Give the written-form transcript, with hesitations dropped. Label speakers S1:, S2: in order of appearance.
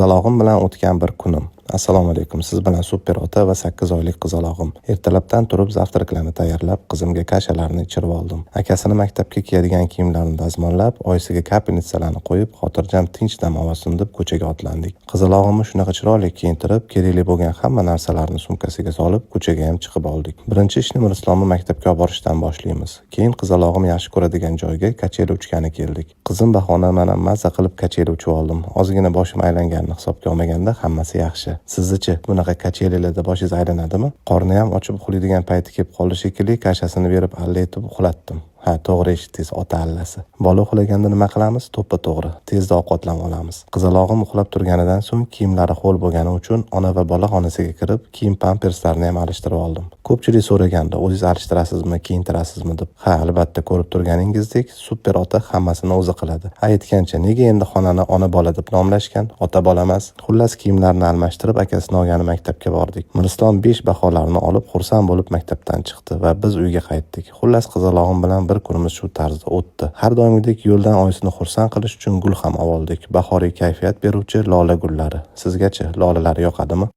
S1: Qizalog'im bilan o'tgan bir kunim. Assalomu alaykum. Siz bilan super ota va 8 oylik qizalog'im. Ertalabdan turib zavtraklarni tayyorlab, qizimga kashalarni ichirib oldim. Akasini maktabga kiyadigan kiyimlarini dazmollab, oyisiga kapelnitsalarni qo'yib, xotirjam tinch dam olsin deb ko'chaga otlandik. Qizalog'imni shunaqa chiroyli kiyintirib, kerakli bo'lgan hamma narsalarni sumkasiga solib, ko'chaga ham chiqib oldik. Birinchi ishni Mirislomni maktabga olib borishdan boshlaymiz. Keyin qizalog'im yaxshi ko'radigan joyga kacheli uchgani keldik. Qizim bahona mana mazza qilib kacheli uchib oldim. Ozgina boshim aylanganini hisobga olmaganda hammasi yaxshi. Sizchi bunaqa kachelilarda boshingiz aylanadimi? Qorni ham ochib uxlaydigan payti kelib qoldi shekilli, kashasini berib alla etib uxlatdim. Ha, to'g'ri eshitdingiz, ota allasi. Bola uxlaganda nima qilamiz? To'ppa-to'g'ri, tezda ovqatlanib olamiz. Qizalog'im uxlab turganidan so'ng kiyimlari ho'l bo'lgani uchun ona va bola xonasiga kirib, kiyim pamperslarini ham alishtirib oldim. Ko'pchilik so'raganda, o'zingiz alishtirasizmi, kiyintirasizmi deb. Ha, albatta, ko'rib turganingizdek, super ota hammasini o'zi qiladi. Aytgancha, nega endi xonani ona bola deb nomlashgan? Ota bola emas. Xullas kiyimlarini almashtirib, akasini olgani maktabga bordik. Mirislom 5 baholarni olib, xursand bo'lib maktabdan chiqdi va biz uyga qaytdik. Xullas qizalog'im bilan bir kunimiz shu tarzda o'tdi. Har doimgidek yo'ldan oyisini xursand qilish uchun gul ham oldik. Bahoriy kayfiyat beruvchi lola gullari. Sizgachi lolalar yoqadimi?